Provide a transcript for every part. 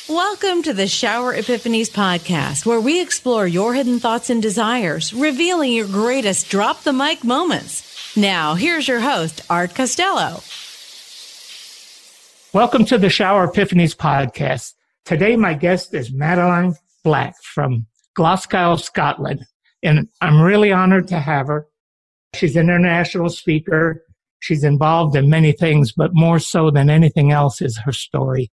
Welcome to the Shower Epiphanies podcast, where we explore your hidden thoughts and desires, revealing your greatest drop the mic moments. Now, here's your host, Art Costello. Welcome to the Shower Epiphanies podcast. Today, my guest is Madeleine Black from Glasgow, Scotland, and I'm really honored to have her. She's an international speaker. She's involved in many things, but more so than anything else is her story.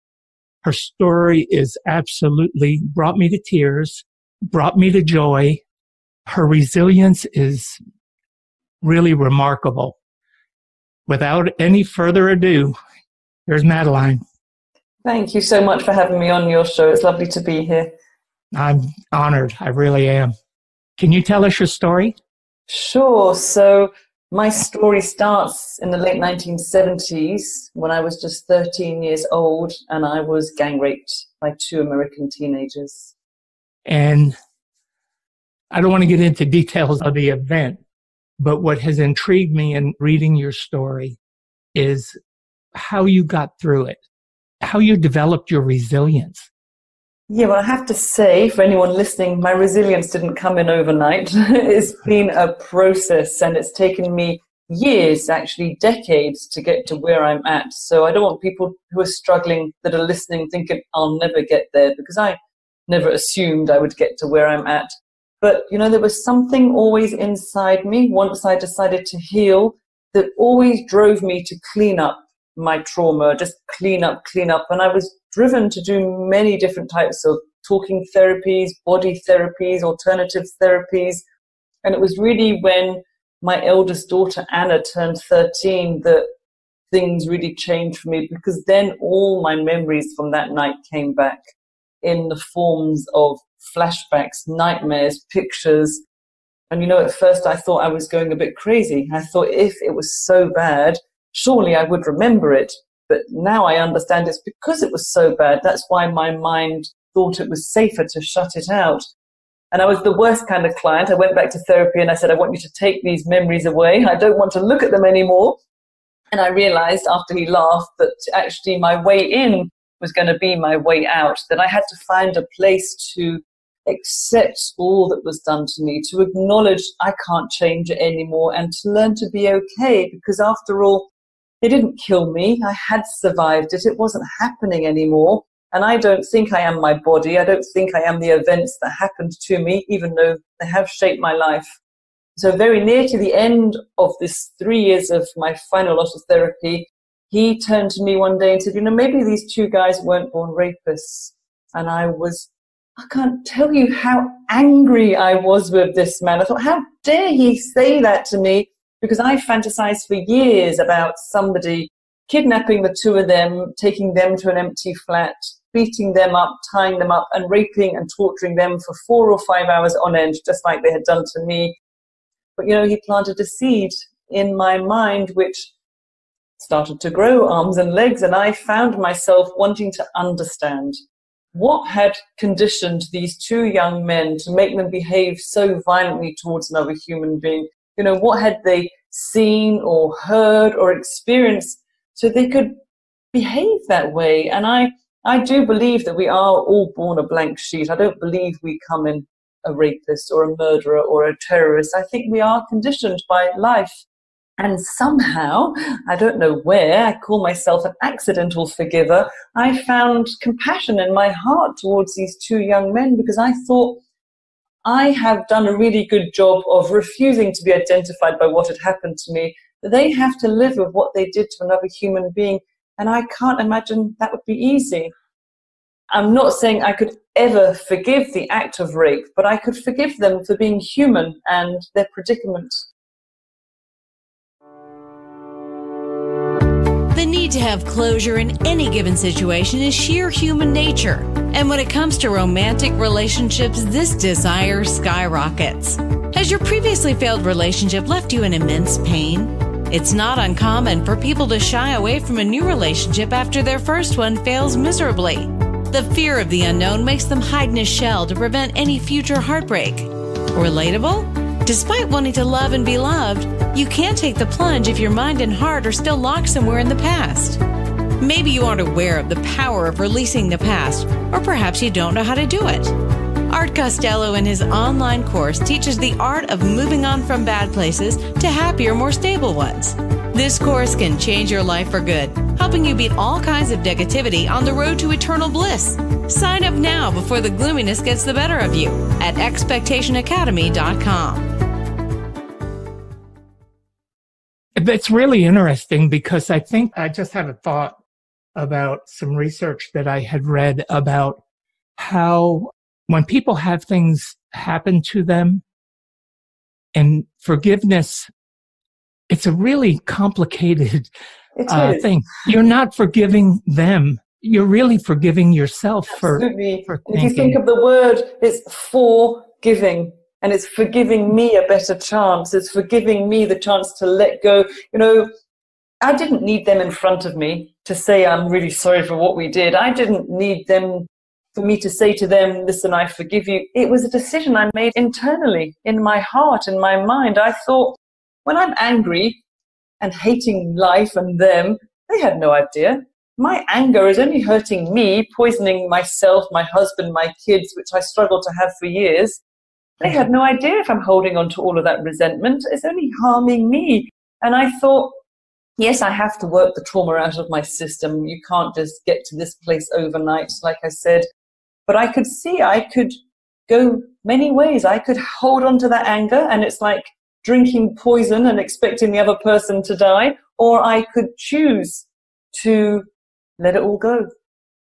Her story is absolutely brought me to tears, brought me to joy. Her resilience is really remarkable. Without any further ado, here's Madeleine. Thank you so much for having me on your show. It's lovely to be here. I'm honored. I really am. Can you tell us your story? Sure. So my story starts in the late 1970s when I was just 13 years old and I was gang raped by two American teenagers. And I don't want to get into details of the event, but what has intrigued me in reading your story is how you got through it, how you developed your resilience. Yeah, well, I have to say, for anyone listening, my resilience didn't come in overnight. It's been a process, and it's taken me years, actually decades, to get to where I'm at. So I don't want people who are struggling, that are listening, thinking, I'll never get there, because I never assumed I would get to where I'm at. But, you know, there was something always inside me, once I decided to heal, that always drove me to clean up my trauma, just clean up. And I was driven to do many different types of talking therapies, body therapies, alternative therapies. And it was really when my eldest daughter, Anna, turned 13 that things really changed for me, because then all my memories from that night came back in the forms of flashbacks, nightmares, pictures. And, you know, at first I thought I was going a bit crazy. I thought if it was so bad, surely I would remember it. But now I understand it's because it was so bad. That's why my mind thought it was safer to shut it out. And I was the worst kind of client. I went back to therapy and I said, I want you to take these memories away. I don't want to look at them anymore. And I realized after he laughed that actually my way in was going to be my way out, that I had to find a place to accept all that was done to me, to acknowledge I can't change it anymore, and to learn to be okay, because after all, it didn't kill me. I had survived it. It wasn't happening anymore. And I don't think I am my body. I don't think I am the events that happened to me, even though they have shaped my life. So very near to the end of this 3 years of my final lot of therapy, he turned to me one day and said, you know, maybe these two guys weren't born rapists. And I can't tell you how angry I was with this man. I thought, how dare he say that to me? Because I fantasized for years about somebody kidnapping the two of them, taking them to an empty flat, beating them up, tying them up, and raping and torturing them for 4 or 5 hours on end, just like they had done to me. But, you know, he planted a seed in my mind, which started to grow arms and legs, and I found myself wanting to understand what had conditioned these two young men to make them behave so violently towards another human being. You know, what had they seen or heard or experienced so they could behave that way? And I do believe that we are all born a blank sheet. I don't believe we come in a rapist or a murderer or a terrorist. I think we are conditioned by life. And somehow, I don't know where, I call myself an accidental forgiver, I found compassion in my heart towards these two young men, because I thought, I have done a really good job of refusing to be identified by what had happened to me. They have to live with what they did to another human being, and I can't imagine that would be easy. I'm not saying I could ever forgive the act of rape, but I could forgive them for being human and their predicament. The need to have closure in any given situation is sheer human nature. And when it comes to romantic relationships, this desire skyrockets. Has your previously failed relationship left you in immense pain? It's not uncommon for people to shy away from a new relationship after their first one fails miserably. The fear of the unknown makes them hide in a shell to prevent any future heartbreak. Relatable? Despite wanting to love and be loved, you can't take the plunge if your mind and heart are still locked somewhere in the past. Maybe you aren't aware of the power of releasing the past, or perhaps you don't know how to do it. Art Costello in his online course teaches the art of moving on from bad places to happier, more stable ones. This course can change your life for good, helping you beat all kinds of negativity on the road to eternal bliss. Sign up now before the gloominess gets the better of you at expectationacademy.com. It's really interesting because I think I just had a thought about some research that I had read about how when people have things happen to them and forgiveness, it's a really complicated thing. You're not forgiving them. You're really forgiving yourself for thinking. If you think of the word, it's forgiving. And it's forgiving me a better chance. It's forgiving me the chance to let go. You know, I didn't need them in front of me to say, I'm really sorry for what we did. I didn't need them for me to say to them, listen, I forgive you. It was a decision I made internally, in my heart, in my mind. I thought, when I'm angry and hating life and them, they have no idea. My anger is only hurting me, poisoning myself, my husband, my kids, which I struggled to have for years. They have no idea if I'm holding on to all of that resentment. It's only harming me. And I thought, yes, I have to work the trauma out of my system. You can't just get to this place overnight, like I said. But I could see I could go many ways. I could hold on to that anger, and it's like drinking poison and expecting the other person to die. Or I could choose to let it all go,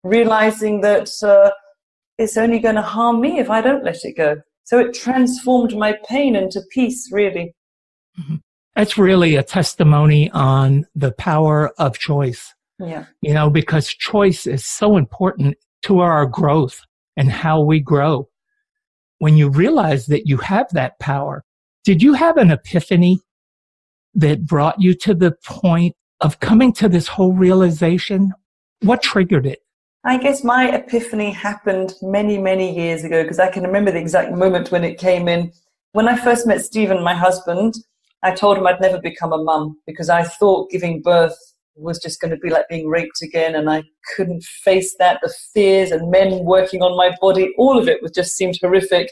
realizing that it's only going to harm me if I don't let it go. So it transformed my pain into peace, really. Mm-hmm. That's really a testimony on the power of choice. Yeah. You know, because choice is so important to our growth and how we grow. When you realize that you have that power, did you have an epiphany that brought you to the point of coming to this whole realization? What triggered it? I guess my epiphany happened many, many years ago, because I can remember the exact moment when it came in. When I first met Stephen, my husband, I told him I'd never become a mum because I thought giving birth was just going to be like being raped again, and I couldn't face that. The fears and men working on my body, all of it just seemed horrific.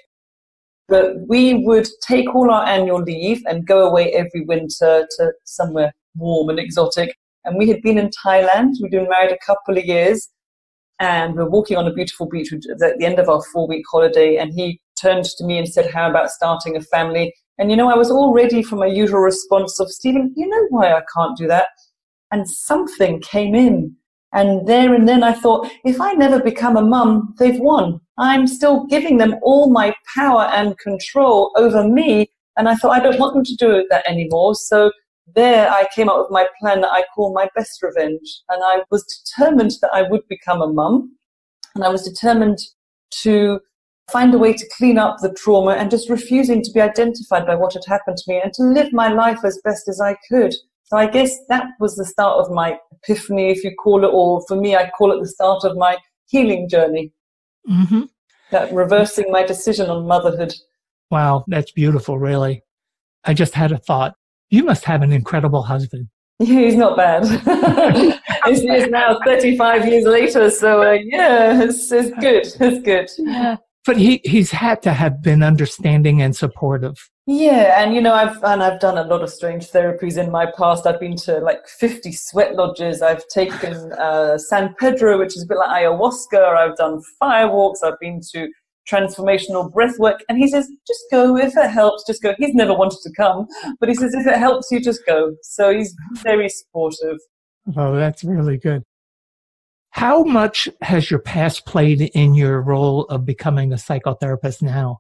But we would take all our annual leave and go away every winter to somewhere warm and exotic. And we had been in Thailand. We'd been married a couple of years. And we're walking on a beautiful beach at the end of our 4-week holiday. And he turned to me and said, how about starting a family? And, you know, I was all ready for my usual response of, Stephen, you know why I can't do that? And something came in. And there and then I thought, if I never become a mum, they've won. I'm still giving them all my power and control over me. And I thought, I don't want them to do that anymore. So there I came up with my plan that I call my best revenge. And I was determined that I would become a mum. And I was determined to find a way to clean up the trauma and just refusing to be identified by what had happened to me and to live my life as best as I could. So I guess that was the start of my epiphany, if you call it, or for me, I call it the start of my healing journey. Mm-hmm. That reversing my decision on motherhood. Wow, that's beautiful, really. I just had a thought. You must have an incredible husband. Yeah, he's not bad. It's now 35 years later, so yeah, it's good. It's good. Yeah. But he's had to have been understanding and supportive. Yeah, and you know, I've done a lot of strange therapies in my past. I've been to like 50 sweat lodges. I've taken San Pedro, which is a bit like ayahuasca. I've done fire walks. I've been to transformational breath work. And he says, just go. If it helps, just go. He's never wanted to come, but he says, if it helps you, just go. So he's very supportive. Oh, that's really good. How much has your past played in your role of becoming a psychotherapist now?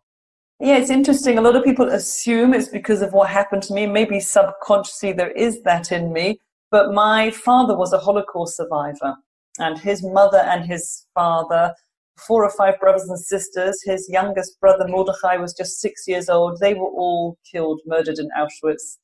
Yeah, it's interesting. A lot of people assume it's because of what happened to me. Maybe subconsciously there is that in me. But my father was a Holocaust survivor, and his mother and his father, 4 or 5 brothers and sisters. His youngest brother, Mordechai, was just 6 years old. They were all killed, murdered in Auschwitz.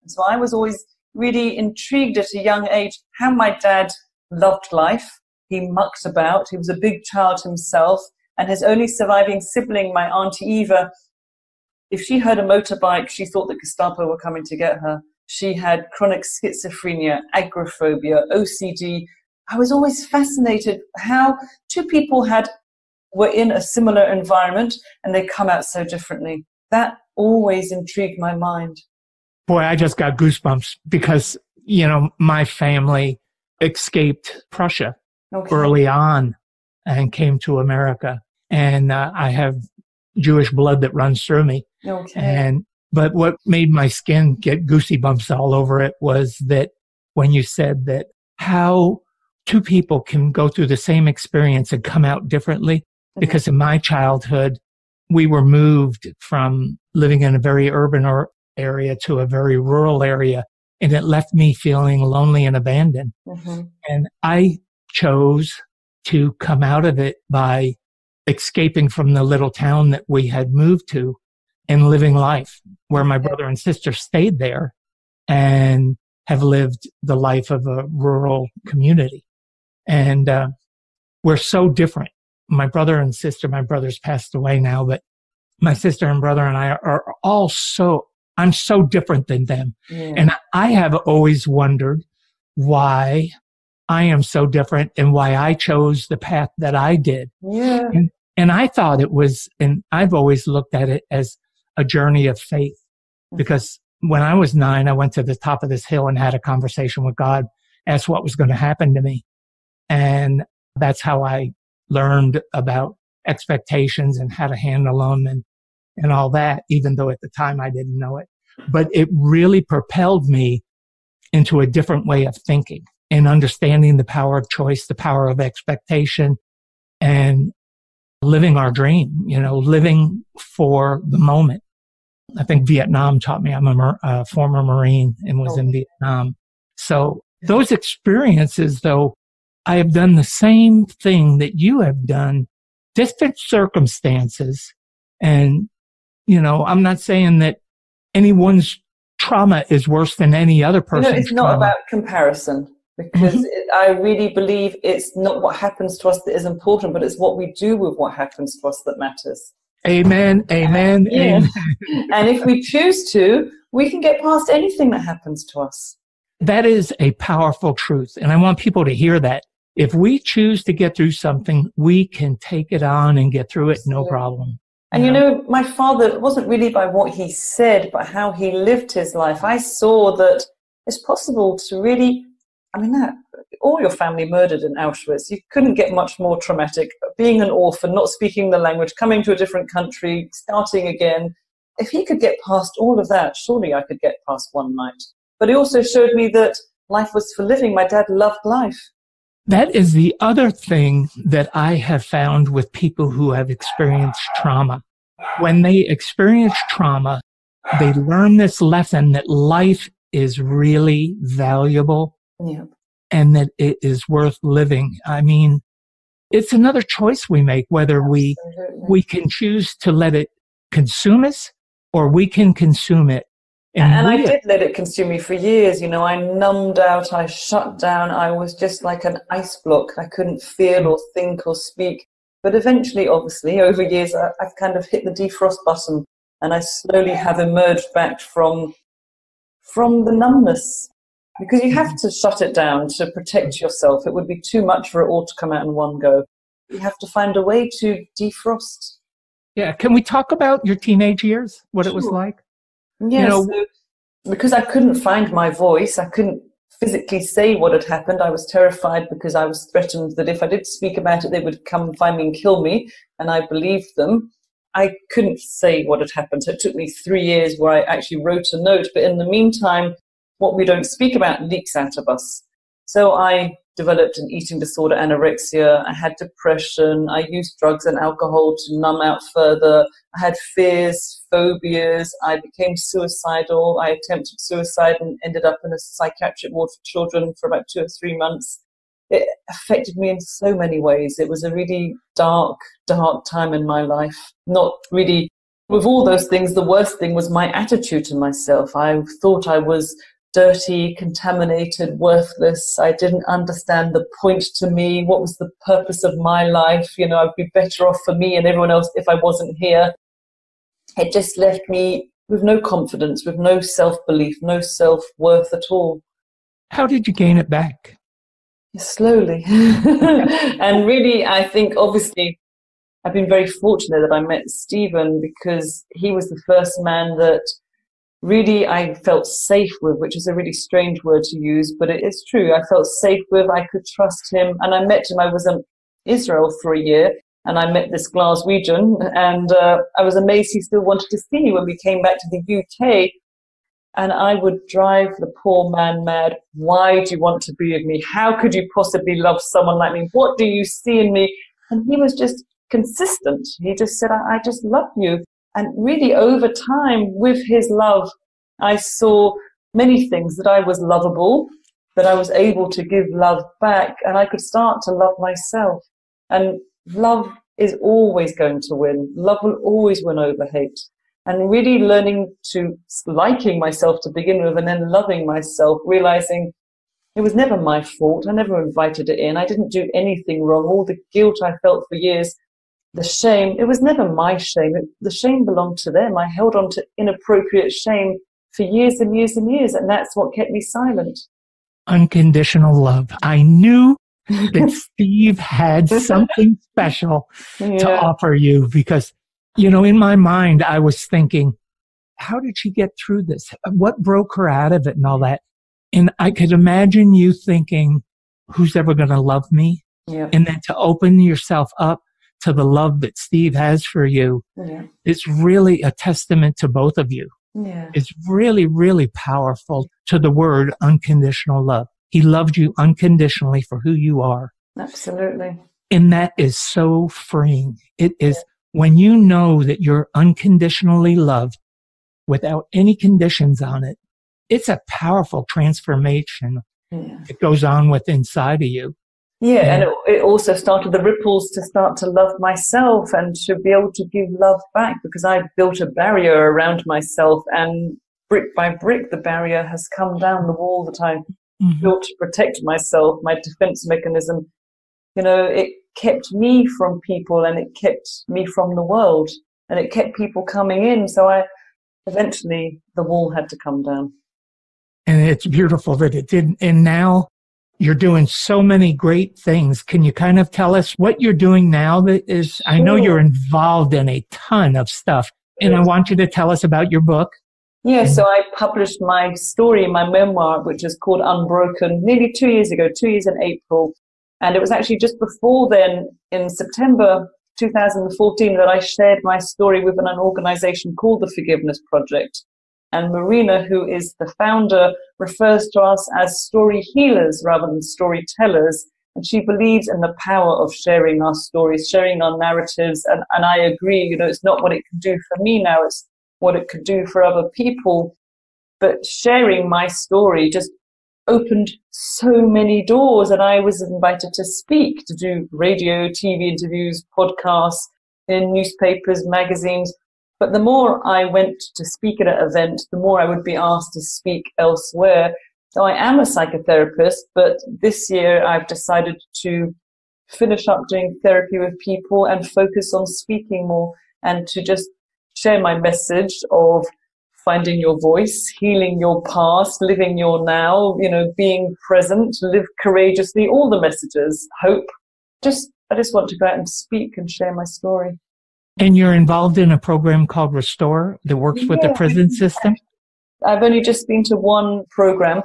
And so I was always really intrigued at a young age how my dad loved life. He mucked about. He was a big child himself. And his only surviving sibling, my Auntie Eva, if she heard a motorbike, she thought the Gestapo were coming to get her. She had chronic schizophrenia, agoraphobia, OCD, I was always fascinated how two people were in a similar environment and they come out so differently. That always intrigued my mind. Boy, I just got goosebumps because, my family escaped Prussia early on and came to America. And I have Jewish blood that runs through me. But what made my skin get goosey bumps all over it was that when you said that how two people can go through the same experience and come out differently. Because in my childhood, we were moved from living in a very urban area to a very rural area, and it left me feeling lonely and abandoned. And I chose to come out of it by escaping from the little town that we had moved to and living life where my brother and sister stayed there and have lived the life of a rural community. And we're so different. My brother's passed away now, but my sister and brother and I are all I'm so different than them. Yeah. And I have always wondered why I am so different and why I chose the path that I did. Yeah. And I thought it was, and I've always looked at it as a journey of faith, because when I was 9, I went to the top of this hill and had a conversation with God, asked what was going to happen to me. And that's how I learned about expectations and how to handle them and all that, even though at the time I didn't know it. But it really propelled me into a different way of thinking and understanding the power of choice, the power of expectation, and living our dream, living for the moment. I think Vietnam taught me. I'm a former Marine and was in Vietnam. So those experiences, though, I have done the same thing that you have done, different circumstances. And, I'm not saying that anyone's trauma is worse than any other person's it's not trauma. about comparison, because I really believe it's not what happens to us that is important, but it's what we do with what happens to us that matters. Amen, amen, amen. And if we choose to, we can get past anything that happens to us. That is a powerful truth. And I want people to hear that. If we choose to get through something, we can take it on and get through it, no problem. And my father, it wasn't really by what he said, but how he lived his life. I saw that it's possible to really, all your family murdered in Auschwitz. You couldn't get much more traumatic. Being an orphan, not speaking the language, coming to a different country, starting again. If he could get past all of that, surely I could get past one night. But he also showed me that life was for living. My dad loved life. That is the other thing that I have found with people who have experienced trauma. When they experience trauma, they learn this lesson that life is really valuable and that it is worth living. It's another choice we make, whether we can choose to let it consume us or we can consume it. And I did let it consume me for years. I numbed out, I shut down. I was just like an ice block. I couldn't feel or think or speak. But eventually, obviously, over years, I've kind of hit the defrost button, and I slowly have emerged back from the numbness. Because you have to shut it down to protect yourself. It would be too much for it all to come out in one go. You have to find a way to defrost. Yeah. Can we talk about your teenage years, what it was like? Yes, so because I couldn't find my voice, I couldn't physically say what had happened. I was terrified because I was threatened that if I did speak about it, they would come find me and kill me, and I believed them. I couldn't say what had happened. So it took me 3 years where I actually wrote a note, but in the meantime, what we don't speak about leaks out of us. So I developed an eating disorder, anorexia. I had depression. I used drugs and alcohol to numb out further. I had fears, phobias. I became suicidal. I attempted suicide and ended up in a psychiatric ward for children for about 2 or 3 months. It affected me in so many ways. It was a really dark, dark time in my life. Not really, with all those things, the worst thing was my attitude to myself. I thought I was dirty, contaminated, worthless. I didn't understand the point to me. What was the purpose of my life? I'd be better off for me and everyone else if I wasn't here. It just left me with no confidence, with no self-belief, no self-worth at all. How did you gain it back? Slowly. And really, I think obviously I've been very fortunate that I met Stephen, because he was the first man that really I felt safe with, which is a really strange word to use, but it is true. I felt safe with, I could trust him. And I met him, I was in Israel for a year, and I met this Glaswegian, and I was amazed he still wanted to see me when we came back to the UK. And I would drive the poor man mad. Why do you want to be with me? How could you possibly love someone like me? What do you see in me? And he was just consistent. He just said, I just love you. And really over time, with his love, I saw many things, that I was lovable, that I was able to give love back, and I could start to love myself. And love is always going to win. Love will always win over hate. And really learning to liking myself to begin with, and then loving myself, realizing it was never my fault. I never invited it in. I didn't do anything wrong. All the guilt I felt for years, the shame, it was never my shame. The shame belonged to them. I held on to inappropriate shame for years and years and years, and that's what kept me silent. Unconditional love. I knew that Steve had something special to offer you, because in my mind, I was thinking, how did she get through this? What broke her out of it and all that? And I could imagine you thinking, who's ever going to love me? Yeah. And then to open yourself up to the love that Steve has for you. Yeah. It's really a testament to both of you. Yeah. It's really, really powerful to the word unconditional love. He loved you unconditionally for who you are. Absolutely. And that is so freeing. It is. When you know that you're unconditionally loved without any conditions on it, it's a powerful transformation that goes on with inside of you. Yeah, and it also started the ripples to start to love myself and to be able to give love back, because I built a barrier around myself, and brick by brick the barrier has come down, the wall that I built to protect myself, my defense mechanism. It kept me from people, and it kept me from the world, and it kept people coming in. So eventually the wall had to come down. And it's beautiful that it did. And now you're doing so many great things. Can you kind of tell us what you're doing now that is, I know you're involved in a ton of stuff, and I want you to tell us about your book. Yeah, so I published my story, my memoir, which is called Unbroken, nearly 2 years ago, 2 years in April. And it was actually just before then, in September 2014, that I shared my story with an organization called the Forgiveness Project. And Marina, who is the founder, refers to us as story healers rather than storytellers. And she believes in the power of sharing our stories, sharing our narratives. And I agree, it's not what it can do for me now, it's what it could do for other people. But sharing my story just opened so many doors, and I was invited to speak, to do radio, TV interviews, podcasts, in newspapers, magazines. But the more I went to speak at an event, the more I would be asked to speak elsewhere. So I am a psychotherapist, but this year I've decided to finish up doing therapy with people and focus on speaking more, and to just share my message of finding your voice, healing your past, living your now, being present, live courageously, all the messages, hope. I just want to go out and speak and share my story. And you're involved in a program called Restore that works with the prison system? I've only just been to one program.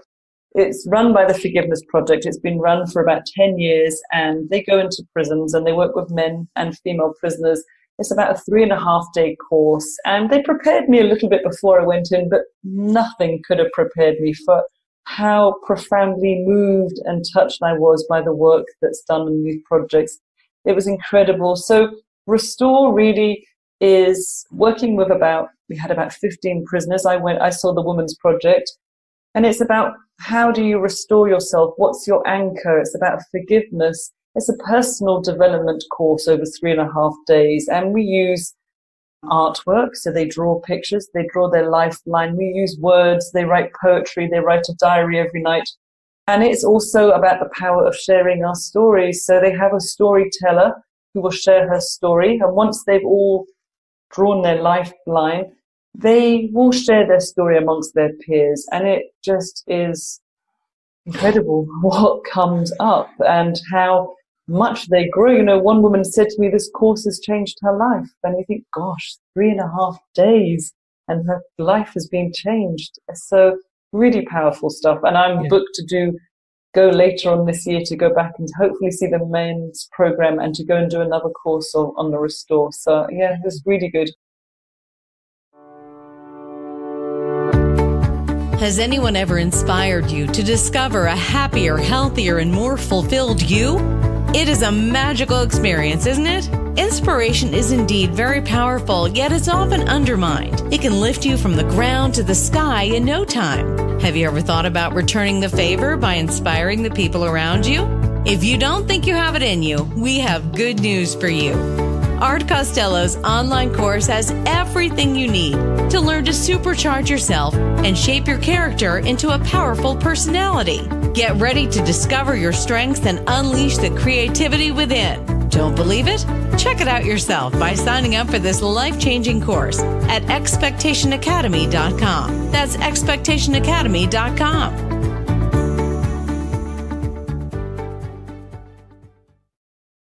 It's run by the Forgiveness Project. It's been run for about 10 years, and they go into prisons and they work with men and female prisoners. It's about a 3.5-day course, and they prepared me a little bit before I went in, but nothing could have prepared me for how profoundly moved and touched I was by the work that's done in these projects. It was incredible. So Restore really is working with we had about 15 prisoners. I saw the Women's Project, and it's about how do you restore yourself? What's your anchor? It's about forgiveness. It's a personal development course over 3.5 days, and we use artwork. So they draw pictures, they draw their lifeline. We use words, they write poetry, they write a diary every night. And it's also about the power of sharing our stories. So they have a storyteller who will share her story. And once they've all drawn their lifeline, they will share their story amongst their peers. And it just is incredible what comes up and how much they grow. You know, one woman said to me, this course has changed her life. And you think, gosh, 3.5 days and her life has been changed. So really powerful stuff. And I'm booked to go later on this year to go back and hopefully see the men's program and to go and do another course on the Restore. So yeah, it was really good. Has anyone ever inspired you to discover a happier, healthier, and more fulfilled you? It is a magical experience, isn't it? Inspiration is indeed very powerful, yet it's often undermined. It can lift you from the ground to the sky in no time. Have you ever thought about returning the favor by inspiring the people around you? If you don't think you have it in you, we have good news for you. Art Costello's online course has everything you need to learn to supercharge yourself and shape your character into a powerful personality. Get ready to discover your strengths and unleash the creativity within. Don't believe it? Check it out yourself by signing up for this life-changing course at expectationacademy.com. That's expectationacademy.com.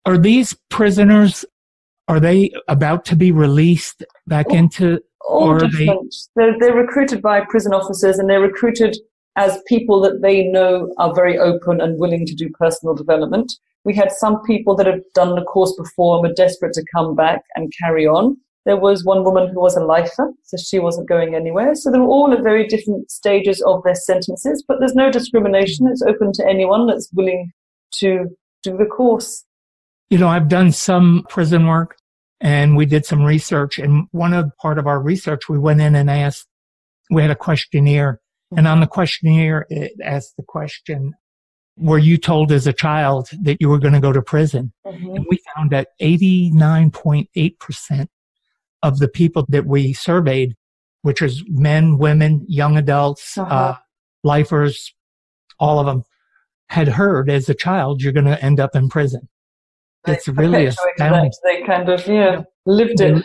Are these prisoners, are they about to be released back into? All different. They're recruited by prison officers, and they're recruited as people that they know are very open and willing to do personal development. We had some people that had done the course before and were desperate to come back and carry on. There was one woman who was a lifer, so she wasn't going anywhere. So they were all at very different stages of their sentences, but there's no discrimination. It's open to anyone that's willing to do the course. You know, I've done some prison work and we did some research, and part of our research, we went in and asked, we had a questionnaire, and on the questionnaire, it asked the question, were you told as a child that you were going to go to prison? Mm-hmm. And we found that 89.8% of the people that we surveyed, which is men, women, young adults, lifers, all of them, had heard as a child, you're going to end up in prison. It's really astounding. They kind of lived it.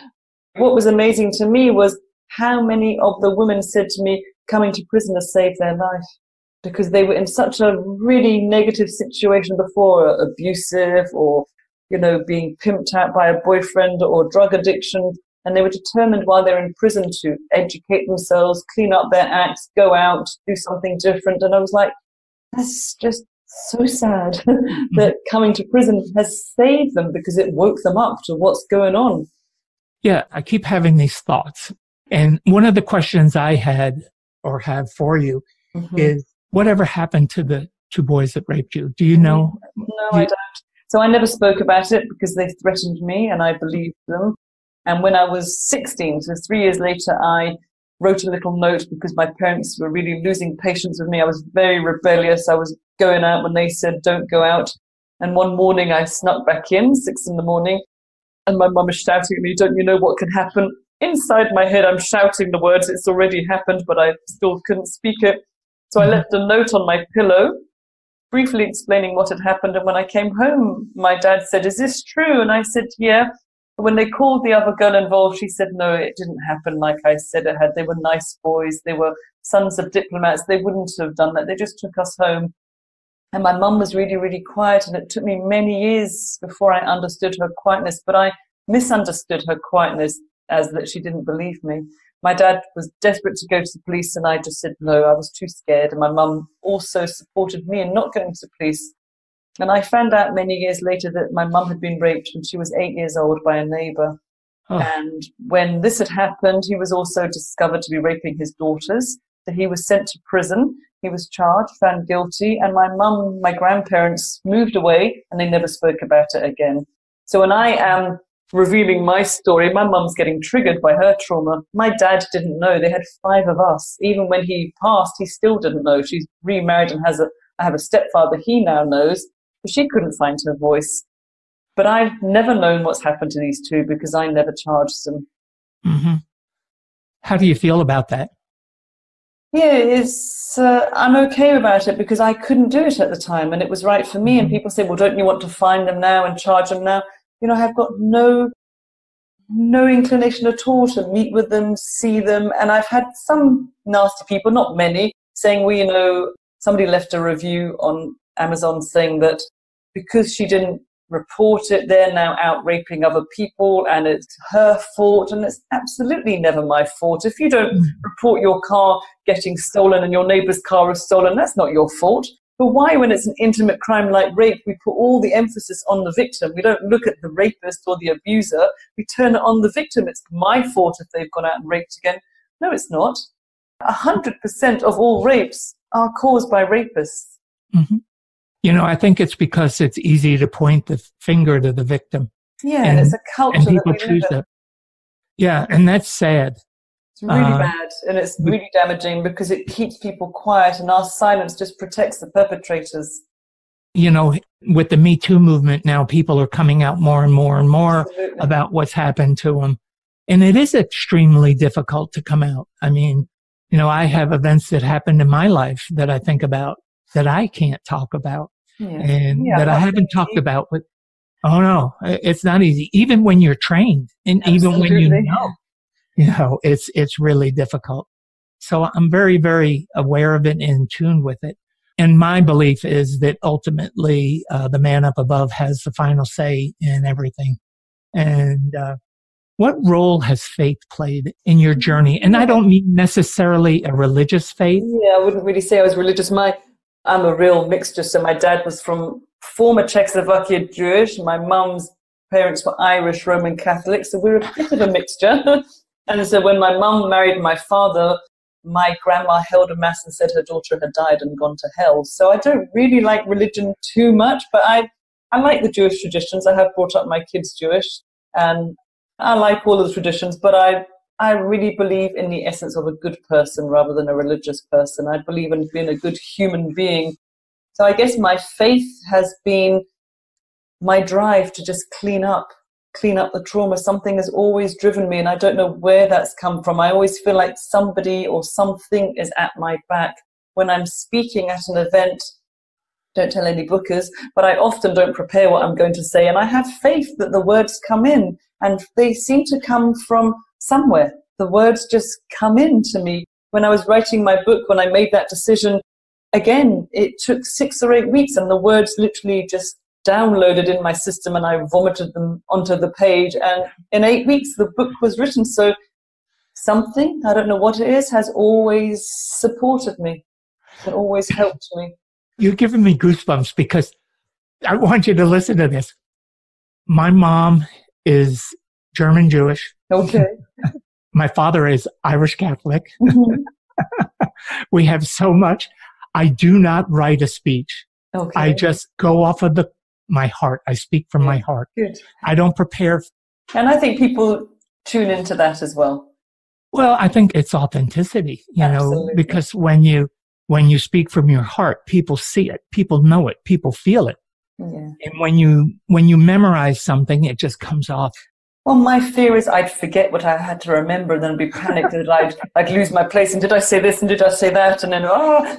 What was amazing to me was how many of the women said to me, coming to prison has saved their life, because they were in such a really negative situation before, abusive or, being pimped out by a boyfriend or drug addiction. And they were determined while they're in prison to educate themselves, clean up their acts, go out, do something different. And I was like, that's just so sad that coming to prison has saved them, because it woke them up to what's going on. Yeah, I keep having these thoughts. And one of the questions I had or have for you is, whatever happened to the 2 boys that raped you? Do you know? No, I don't. So I never spoke about it because they threatened me and I believed them. And when I was 16, so 3 years later, I wrote a little note because my parents were really losing patience with me. I was very rebellious. I was going out when they said, don't go out. And one morning I snuck back in, 6 a.m, and my mum is shouting at me, don't you know what can happen? Inside my head, I'm shouting the words, it's already happened, but I still couldn't speak it. So I left a note on my pillow, briefly explaining what had happened. And when I came home, my dad said, is this true? And I said, yeah. When they called the other girl involved, she said, no, it didn't happen like I said it had. They were nice boys. They were sons of diplomats. They wouldn't have done that. They just took us home. And my mum was really, really quiet. And it took me many years before I understood her quietness. But I misunderstood her quietness as that she didn't believe me. My dad was desperate to go to the police. And I just said, no, I was too scared. And my mum also supported me in not going to the police. And I found out many years later that my mum had been raped when she was 8 years old by a neighbour. Oh. And when this had happened, he was also discovered to be raping his daughters. So he was sent to prison. He was charged, found guilty. And my grandparents moved away and they never spoke about it again. So when I am revealing my story, my mum's getting triggered by her trauma. My dad didn't know. They had 5 of us. Even when he passed, he still didn't know. She's remarried and I have a stepfather he now knows. She couldn't find her voice. But I've never known what's happened to these 2 because I never charged them. Mm-hmm. How do you feel about that? Yeah, I'm okay about it because I couldn't do it at the time and it was right for me. And people say, well, don't you want to find them now and charge them now? I've got no inclination at all to meet with them, see them. And I've had some nasty people, not many, saying, well, somebody left a review on Amazon saying that because she didn't report it, they're now out raping other people and it's her fault. And it's absolutely never my fault. If you don't report your car getting stolen and your neighbor's car is stolen, that's not your fault. But why, when it's an intimate crime like rape, we put all the emphasis on the victim? We don't look at the rapist or the abuser. We turn it on the victim. It's my fault if they've gone out and raped again. No, it's not. 100% of all rapes are caused by rapists. Mm-hmm. You know, I think it's because it's easy to point the finger to the victim. Yeah, and it's a culture and people that we choose live in. that. Yeah, and that's sad. It's really bad, and it's really damaging because it keeps people quiet, and our silence just protects the perpetrators. You know, with the Me Too movement now, people are coming out more and more and more Absolutely. about what's happened to them. And it is extremely difficult to come out. I mean, you know, I have events that happened in my life that I think about that I can't talk about and that I haven't talked about. But, oh, no, it's not easy. Even when you're trained and even when you know, it's really difficult. So I'm very, very aware of it and in tune with it. And my belief is that ultimately the man up above has the final say in everything. And what role has faith played in your journey? And I don't mean necessarily a religious faith. Yeah, I wouldn't really say I was religious. I'm a real mixture. So my dad was from former Czechoslovakia Jewish. My mum's parents were Irish Roman Catholic. So we're a bit of a mixture. And so when my mum married my father, my grandma held a mass and said her daughter had died and gone to hell. So I don't really like religion too much, but I like the Jewish traditions. I have brought up my kids Jewish, and I like all of the traditions, but I really believe in the essence of a good person rather than a religious person. I believe in being a good human being. So I guess my faith has been my drive to just clean up the trauma. Something has always driven me, and I don't know where that's come from. I always feel like somebody or something is at my back. When I'm speaking at an event, don't tell any bookers, but I often don't prepare what I'm going to say, and I have faith that the words come in, and they seem to come from somewhere. The words just come in to me. When I was writing my book, when I made that decision, again, it took 6 or 8 weeks, and the words literally just downloaded in my system, and I vomited them onto the page, and in 8 weeks the book was written. So something, I don't know what it is, has always supported me and always helped me. You're giving me goosebumps because I want you to listen to this. My mom is German Jewish. Okay. My father is Irish Catholic. Mm-hmm. We have so much. I do not write a speech. Okay. I just go off of my heart. I speak from my heart. Good. I don't prepare. And I think people tune into that as well. Well, I think it's authenticity, Absolutely. know, because when you speak from your heart, people see it, people know it, people feel it. Yeah. And when you memorize something, it just comes off. Well, my fear is I'd forget what I had to remember and then be panicked that I'd lose my place. And did I say this and did I say that? And then,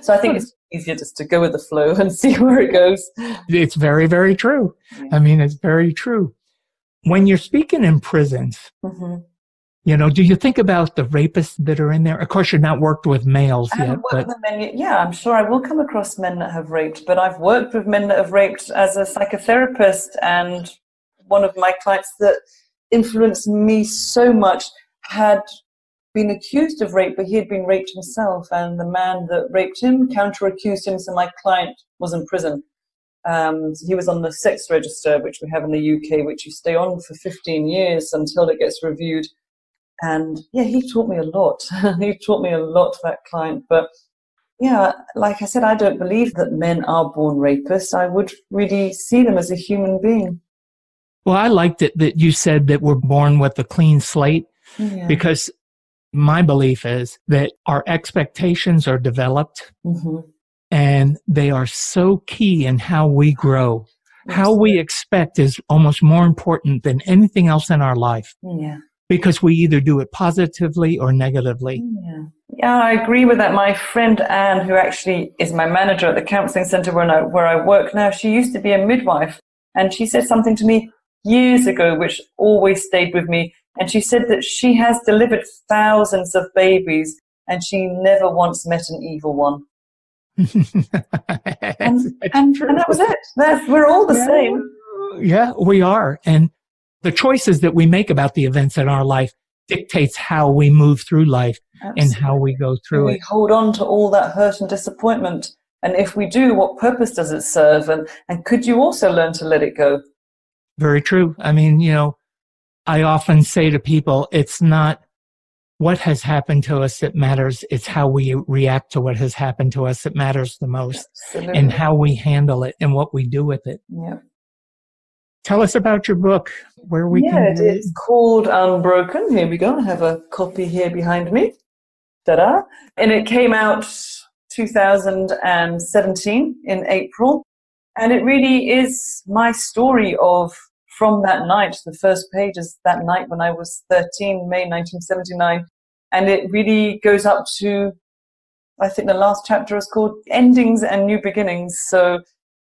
so I think it's easier just to go with the flow and see where it goes. It's very, very true. Yeah. I mean, it's very true. When you're speaking in prisons, mm-hmm. Do you think about the rapists that are in there? Of course, you've not worked with males yet. Yeah, I'm sure I will come across men that have raped, but I've worked with men that have raped as a psychotherapist, and one of my clients that influenced me so much had been accused of rape, but he had been raped himself, and the man that raped him counter-accused him, so my client was in prison. He was on the sex register, which we have in the UK, which you stay on for 15 years until it gets reviewed. And yeah, he taught me a lot. He taught me a lot, that client. But yeah, like I said, I don't believe that men are born rapists. I would really see them as a human being. Well, I liked it that you said that we're born with a clean slate, because my belief is that our expectations are developed, mm-hmm. and they are so key in how we grow. Absolutely. How we expect is almost more important than anything else in our life. Yeah. Because we either do it positively or negatively. Yeah, I agree with that. My friend Anne, who actually is my manager at the counseling center where I work now, she used to be a midwife, and she said something to me years ago which always stayed with me. And she said that she has delivered thousands of babies and she never once met an evil one. And that was it. We're all the same. Yeah, we are. And the choices that we make about the events in our life dictates how we move through life. Absolutely. And how we go through it. We hold on to all that hurt and disappointment. And if we do, what purpose does it serve? And could you also learn to let it go? Very true. I mean, I often say to people, it's not what has happened to us that matters. It's how we react to what has happened to us that matters the most. Absolutely. And how we handle it and what we do with it. Yeah. Tell us about your book, where we can... It's called Unbroken. Here we go. I have a copy here behind me. Ta-da. And it came out 2017 in April. And it really is my story of from that night. The first page is that night when I was 13, May 1979. And it really goes up to, I think the last chapter is called Endings and New Beginnings. So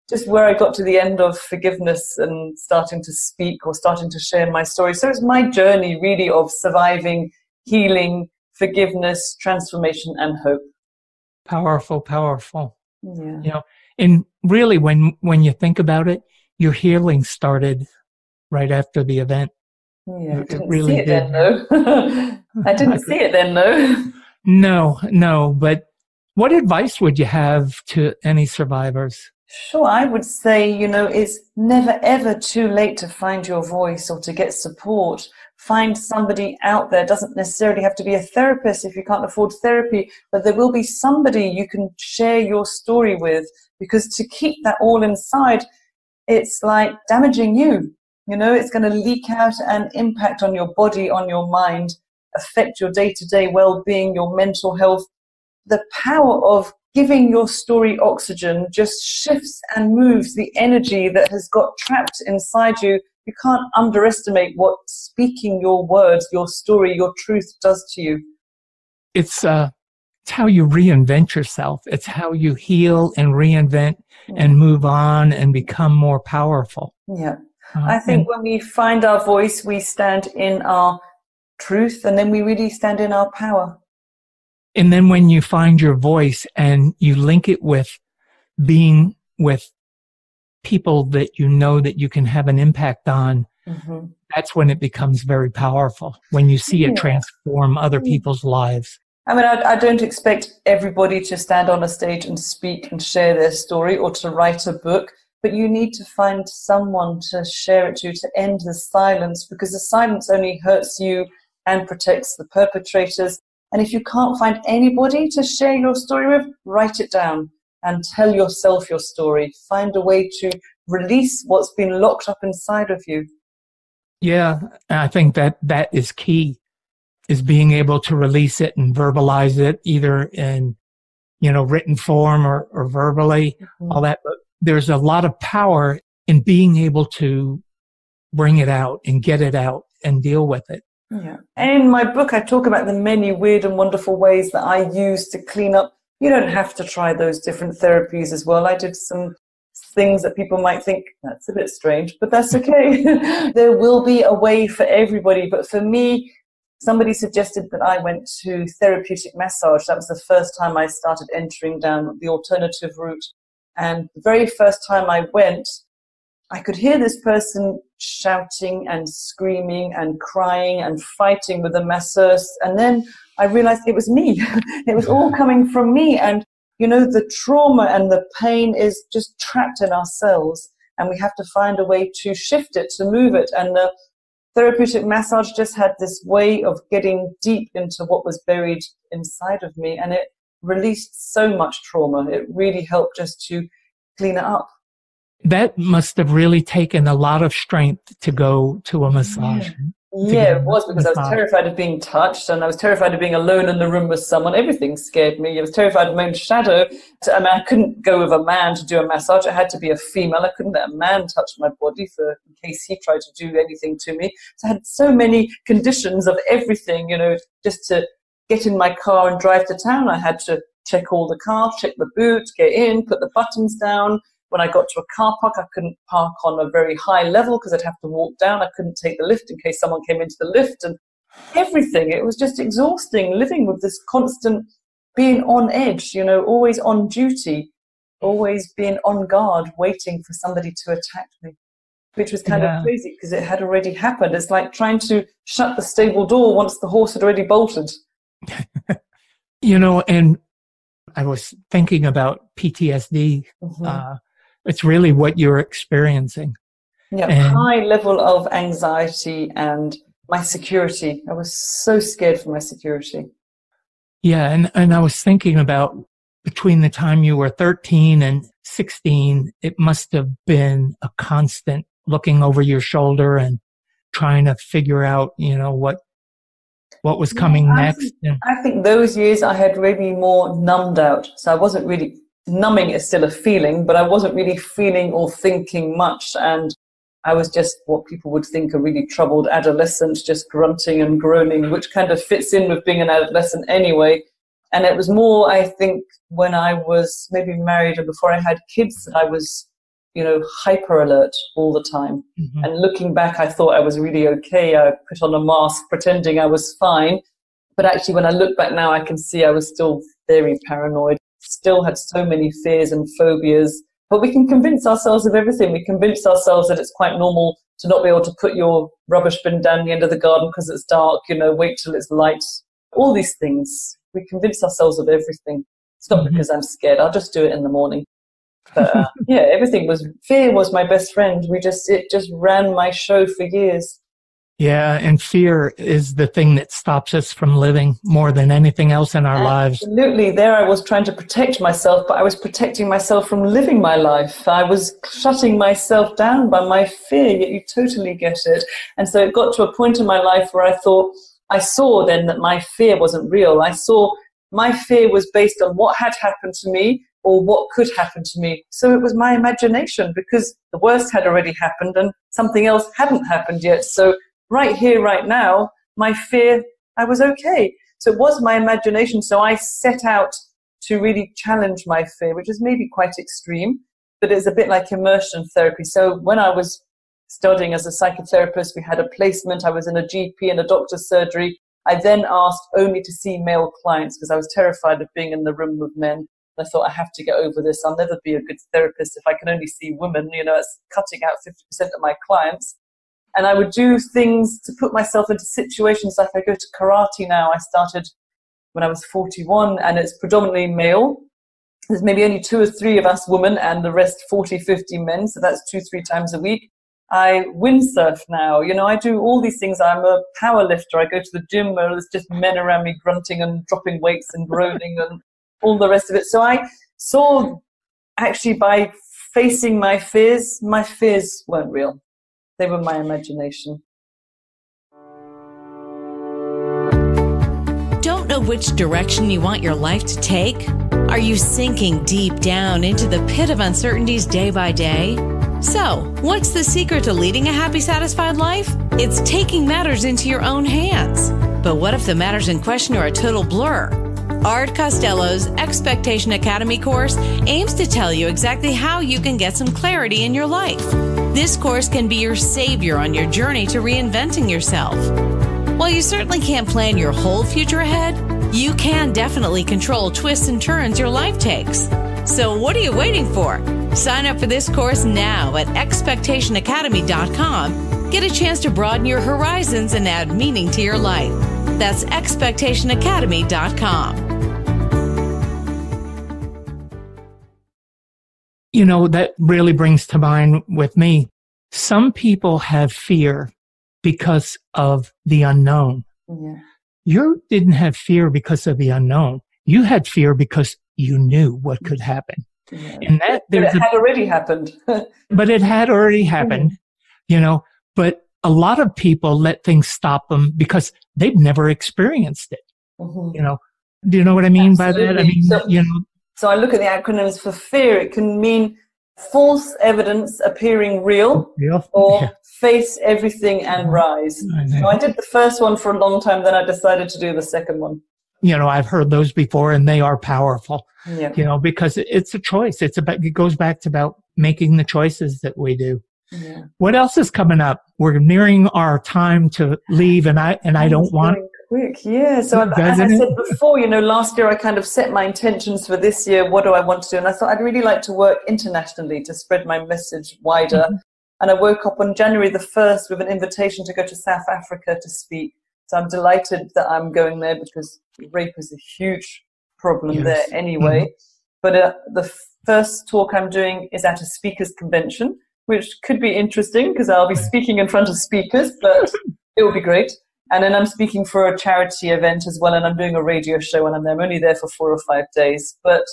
just where I got to the end of forgiveness and starting to speak or starting to share my story. So it's my journey really of surviving, healing, forgiveness, transformation, and hope. Powerful, powerful. Yeah. And really when you think about it, your healing started right after the event. Yeah, I didn't see it then, though. I didn't see it then, though. No. But what advice would you have to any survivors? Sure, I would say, it's never ever too late to find your voice or to get support. Find somebody out there. It doesn't necessarily have to be a therapist if you can't afford therapy, but there will be somebody you can share your story with, because to keep that all inside, it's like damaging you. It's going to leak out and impact on your body, on your mind, affect your day-to-day well-being, your mental health. The power of giving your story oxygen just shifts and moves the energy that has got trapped inside you. You can't underestimate what speaking your words, your story, your truth does to you. It's how you reinvent yourself. It's how you heal and reinvent and move on and become more powerful. Yeah. I think when we find our voice, we stand in our truth, and then we really stand in our power. And then when you find your voice and you link it with being with people that you know that you can have an impact on, that's when it becomes very powerful, when you see it transform other people's lives. I mean, I don't expect everybody to stand on a stage and speak and share their story or to write a book, but you need to find someone to share it to end the silence, because the silence only hurts you and protects the perpetrators. And if you can't find anybody to share your story with, write it down and tell yourself your story. Find a way to release what's been locked up inside of you. Yeah, I think that is key, is being able to release it and verbalize it, either in, written form or verbally, all that. But there's a lot of power in being able to bring it out and get it out and deal with it. Yeah. And in my book, I talk about the many weird and wonderful ways that I use to clean up. You don't have to try those different therapies as well. I did some things that people might think, that's a bit strange, but that's okay. There will be a way for everybody. But for me, somebody suggested that I went to therapeutic massage. That was the first time I started entering down the alternative route. And the very first time I went, I could hear this person shouting and screaming and crying and fighting with the masseuse. And then I realized it was me. It was all coming from me. And, the trauma and the pain is just trapped in ourselves. And we have to find a way to shift it, to move it. And the therapeutic massage just had this way of getting deep into what was buried inside of me. And it released so much trauma. It really helped just to clean it up. That must have really taken a lot of strength to go to a massage. Yeah, it was, because I was terrified of being touched, and I was terrified of being alone in the room with someone. Everything scared me. I was terrified of my own shadow. I couldn't go with a man to do a massage. It had to be a female. I couldn't let a man touch my body in case he tried to do anything to me. So I had so many conditions of everything, just to get in my car and drive to town. I had to check all the cars, check the boot, get in, put the buttons down. When I got to a car park, I couldn't park on a very high level because I'd have to walk down. I couldn't take the lift in case someone came into the lift, and everything. It was just exhausting living with this constant being on edge, always on duty, always being on guard, waiting for somebody to attack me, which was kind of crazy because it had already happened. It's like trying to shut the stable door once the horse had already bolted. And I was thinking about PTSD. It's really what you're experiencing. Yeah, high level of anxiety and my security. I was so scared for my security. Yeah, and I was thinking about between the time you were 13 and 16, it must have been a constant looking over your shoulder and trying to figure out, what was coming next. I think those years I had really more numbed out. So I wasn't really, numbing is still a feeling, but I wasn't really feeling or thinking much. And I was just what people would think a really troubled adolescent, just grunting and groaning, which kind of fits in with being an adolescent anyway. And it was more, I think, when I was maybe married and before I had kids, that I was, hyper alert all the time. And looking back, I thought I was really okay. I put on a mask pretending I was fine. But actually, when I look back now, I can see I was still very paranoid, still had so many fears and phobias. But we can convince ourselves of everything. We convince ourselves that it's quite normal to not be able to put your rubbish bin down the end of the garden because it's dark, wait till it's light. All these things. We convince ourselves of everything. It's not because I'm scared. I'll just do it in the morning. But fear was my best friend. It just ran my show for years. Yeah, and fear is the thing that stops us from living more than anything else in our lives. Absolutely. There I was trying to protect myself, but I was protecting myself from living my life. I was shutting myself down by my fear, yet you totally get it. And so it got to a point in my life where I saw then that my fear wasn't real. I saw my fear was based on what had happened to me or what could happen to me. So it was my imagination because the worst had already happened and something else hadn't happened yet. So right here, right now, my fear, I was okay. So it was my imagination. So I set out to really challenge my fear, which is maybe quite extreme, but it's a bit like immersion therapy. So when I was studying as a psychotherapist, we had a placement. I was in a GP and a doctor's surgery. I then asked only to see male clients because I was terrified of being in the room with men. I thought, I have to get over this. I'll never be a good therapist if I can only see women. It's cutting out 50% of my clients. And I would do things to put myself into situations like I go to karate now. I started when I was 41 and it's predominantly male. There's maybe only 2 or 3 of us women and the rest 40, 50 men. So that's 2-3 times a week. I windsurf now. I do all these things. I'm a power lifter. I go to the gym where there's just men around me grunting and dropping weights and groaning and all the rest of it. So I saw actually by facing my fears weren't real. They were my imagination. Don't know which direction you want your life to take? Are you sinking deep down into the pit of uncertainties day by day? So, what's the secret to leading a happy, satisfied life? It's taking matters into your own hands. But what if the matters in question are a total blur? Art Costello's Expectation Academy course aims to tell you exactly how you can get some clarity in your life. This course can be your savior on your journey to reinventing yourself. While you certainly can't plan your whole future ahead, you can definitely control twists and turns your life takes. So what are you waiting for? Sign up for this course now at expectationacademy.com. Get a chance to broaden your horizons and add meaning to your life. That's expectationacademy.com. That really brings to mind with me, some people have fear because of the unknown. Yeah. You didn't have fear because of the unknown. You had fear because you knew what could happen. Yeah. And it had already happened. But it had already happened, but a lot of people let things stop them because they've never experienced it. Do you know what I mean Absolutely. by that? So I look at the acronyms for fear. It can mean false evidence appearing real or face everything and rise. So I did the first one for a long time, then I decided to do the second one. I've heard those before and they are powerful, because it's a choice. It goes back to about making the choices that we do. Yeah. What else is coming up? We're nearing our time to leave and I don't want quick. Yeah. So as I said before, last year I kind of set my intentions for this year. What do I want to do? And I thought I'd really like to work internationally to spread my message wider. Mm-hmm. And I woke up on January the 1st with an invitation to go to South Africa to speak. So I'm delighted that I'm going there because rape is a huge problem there anyway. Mm-hmm. But the first talk I'm doing is at a speakers convention, which could be interesting because I'll be speaking in front of speakers, but it will be great. And then I'm speaking for a charity event as well, and I'm doing a radio show, and I'm only there for 4 or 5 days. But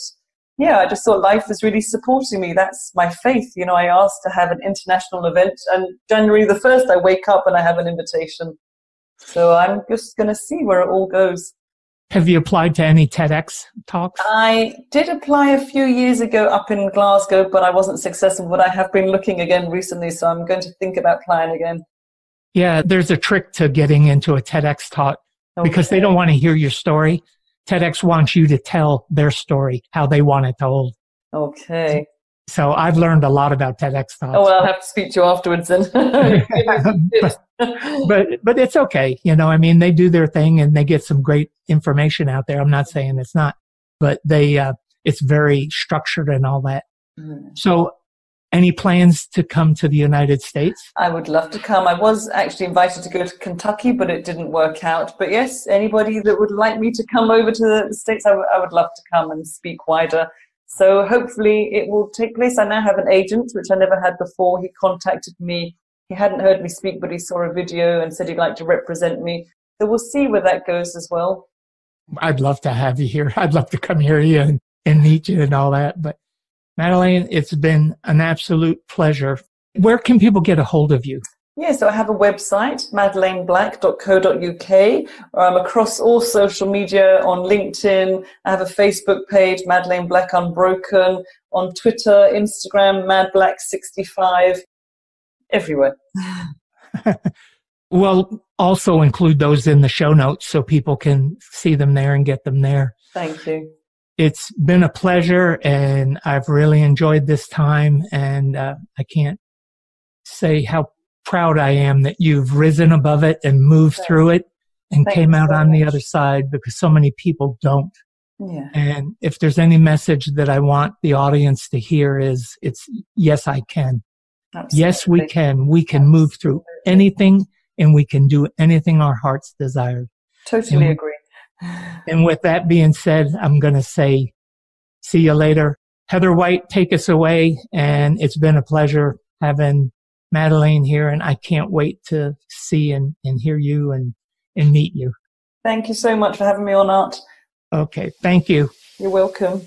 yeah, I just thought life is really supporting me. That's my faith. I asked to have an international event, and January the 1st, I wake up and I have an invitation. So I'm just going to see where it all goes. Have you applied to any TEDx talks? I did apply a few years ago up in Glasgow, but I wasn't successful. But I have been looking again recently, so I'm going to think about applying again. Yeah, there's a trick to getting into a TEDx talk because they don't want to hear your story. TEDx wants you to tell their story, how they want it told. Okay. So I've learned a lot about TEDx talks. Oh, well, I'll have to speak to you afterwards then. but it's okay. They do their thing and they get some great information out there. I'm not saying it's not, but it's very structured and all that. So any plans to come to the United States? I would love to come. I was actually invited to go to Kentucky, but it didn't work out. But yes, anybody that would like me to come over to the States, I would love to come and speak wider. So hopefully it will take place. I now have an agent, which I never had before. He contacted me. He hadn't heard me speak, but he saw a video and said he'd like to represent me. So we'll see where that goes as well. I'd love to have you here. I'd love to come here and meet you and all that. But Madeleine, it's been an absolute pleasure. Where can people get a hold of you? Yeah, so I have a website, madelineblack.co.uk. I'm across all social media on LinkedIn. I have a Facebook page, Madeleine Black Unbroken. On Twitter, Instagram, madblack65. Everywhere. We'll also include those in the show notes so people can see them there and get them there. Thank you. It's been a pleasure, and I've really enjoyed this time, and I can't say how proud I am that you've risen above it and moved through it and came out on the other side, because so many people don't. Yeah. And if there's any message that I want the audience to hear it's yes, I can. Absolutely. Yes, we can. We can move through anything, and we can do anything our hearts desire. Totally agree. And with that being said, I'm going to say, see you later. Heather White, take us away. And it's been a pleasure having Madeleine here. And I can't wait to see and hear you and meet you. Thank you so much for having me on, Art. Okay. Thank you. You're welcome.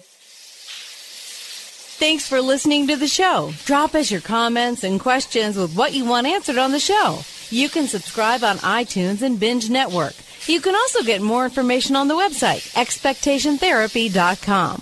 Thanks for listening to the show. Drop us your comments and questions with what you want answered on the show. You can subscribe on iTunes and Binge Network. You can also get more information on the website, expectationtherapy.com.